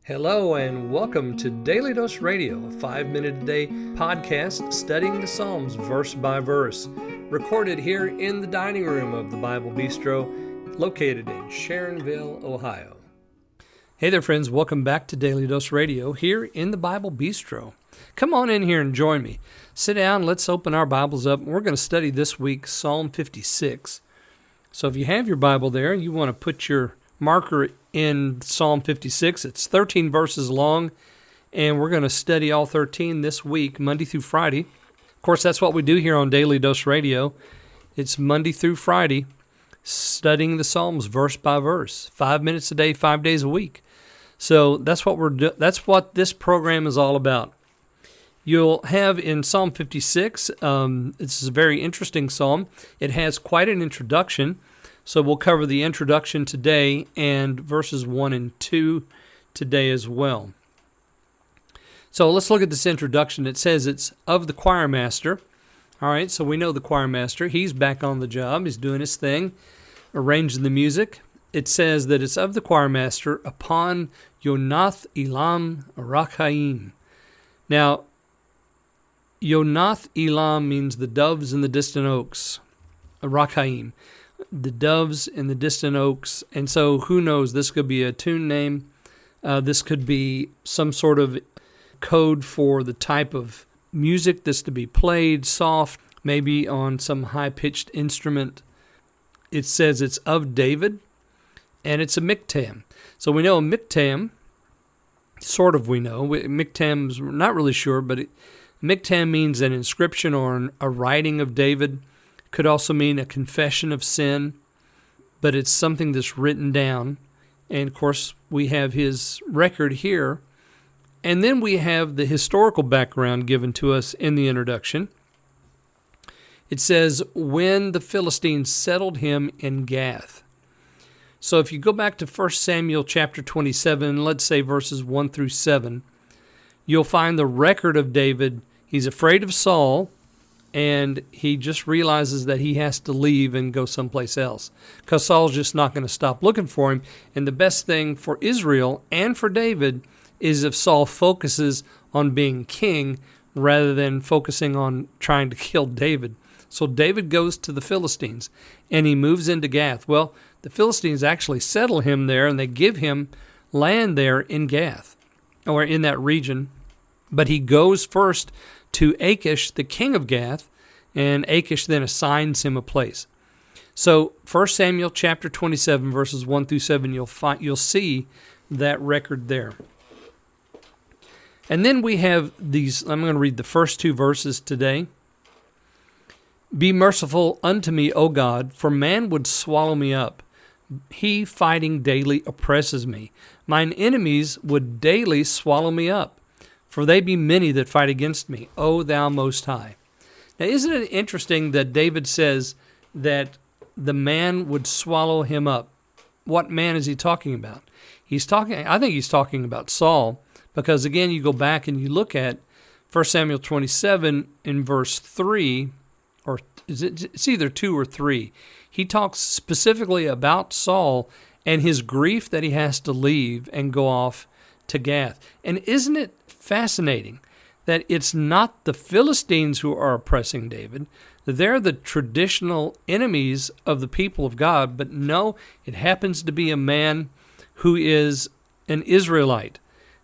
Hello and welcome to Daily Dose Radio, a 5-minute-a-day podcast studying the Psalms verse by verse, recorded here in the dining room of the Bible Bistro, located in Sharonville, Ohio. Hey there, friends. Welcome back to Daily Dose Radio here in the Bible Bistro. Come on in here and join me. Sit down. Let's open our Bibles up. We're going to study this week Psalm 56. So if you have your Bible there, you want to put your marker in Psalm 56. It's 13 verses long, and we're going to study all 13 this week, Monday through Friday. Of course, that's what we do here on Daily Dose Radio. It's Monday through Friday, studying the Psalms verse by verse, 5 minutes a day, 5 days a week. So that's what that's what this program is all about. You'll have in Psalm 56, this is a very interesting psalm. It has quite an introduction. So we'll cover the introduction today and verses 1 and 2 today as well. So let's look at this introduction. It says it's of the choir master. All right, so we know the choir master. He's back on the job. He's doing his thing, arranging the music. It says that it's of the choir master upon Yonath Elam Rakhaim. Now, Yonath Elam means the doves in the distant oaks, Rakhaim. The doves in the distant oaks. And so who knows, this could be a tune name. This could be some sort of code for the type of music that's to be played, soft, maybe on some high-pitched instrument. It says it's of David, and it's a miktam. So we know a miktam, sort of we know. Miktam's we're not really sure, but miktam means an inscription or a writing of David. Could also mean a confession of sin, but it's something that's written down. And of course, we have his record here. And then we have the historical background given to us in the introduction. It says, when the Philistines settled him in Gath. So if you go back to 1 Samuel chapter 27, let's say verses 1 through 7, you'll find the record of David. He's afraid of Saul, and he just realizes that he has to leave and go someplace else because Saul's just not going to stop looking for him. And the best thing for Israel and for David is if Saul focuses on being king rather than focusing on trying to kill David. So David goes to the Philistines, and he moves into Gath. Well, the Philistines actually settle him there, and they give him land there in Gath, or in that region. But he goes first to Achish, the king of Gath, and Achish then assigns him a place. So 1 Samuel chapter 27, verses 1 through 7, you'll see that record there. And then we have these, I'm going to read the first two verses today. Be merciful unto me, O God, for man would swallow me up. He fighting daily oppresses me. Mine enemies would daily swallow me up. For they be many that fight against me, O thou Most High. Now, isn't it interesting that David says that the man would swallow him up? What man is he talking about? I think he's talking about Saul, because again, you go back and you look at 1 Samuel 27 in verse 3, or it's either 2 or 3. He talks specifically about Saul and his grief that he has to leave and go off to Gath. And isn't it fascinating that it's not the Philistines who are oppressing David? They're the traditional enemies of the people of God, but no, it happens to be a man who is an Israelite.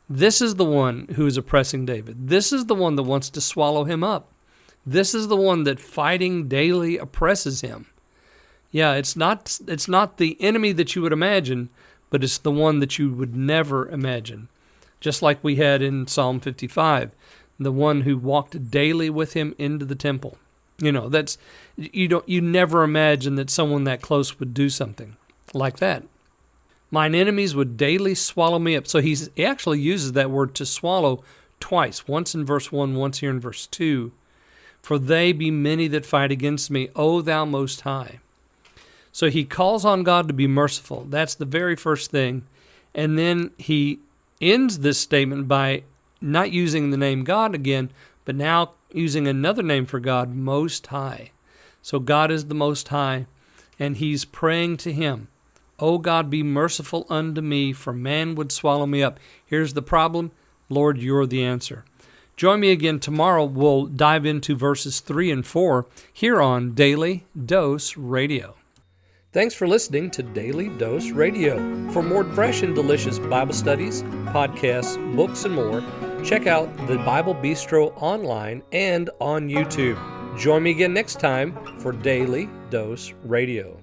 This is the one who is oppressing David. This is the one that wants to swallow him up. This is the one that fighting daily oppresses him. Yeah, it's not the enemy that you would imagine, but it's the one that you would never imagine. Just like we had in Psalm 55, the one who walked daily with him into the temple. That's you never imagine that someone that close would do something like that. Mine enemies would daily swallow me up. So he actually uses that word to swallow twice, once in verse 1, once here in verse 2. For they be many that fight against me, O thou Most High. So he calls on God to be merciful. That's the very first thing. And then he ends this statement by not using the name God again, but now using another name for God, Most High. So God is the Most High, and he's praying to him, O God, be merciful unto me, for man would swallow me up. Here's the problem. Lord, you're the answer. Join me again tomorrow. We'll dive into verses 3 and 4 here on Daily Dose Radio. Thanks for listening to Daily Dose Radio. For more fresh and delicious Bible studies, podcasts, books, and more, check out the Bible Bistro online and on YouTube. Join me again next time for Daily Dose Radio.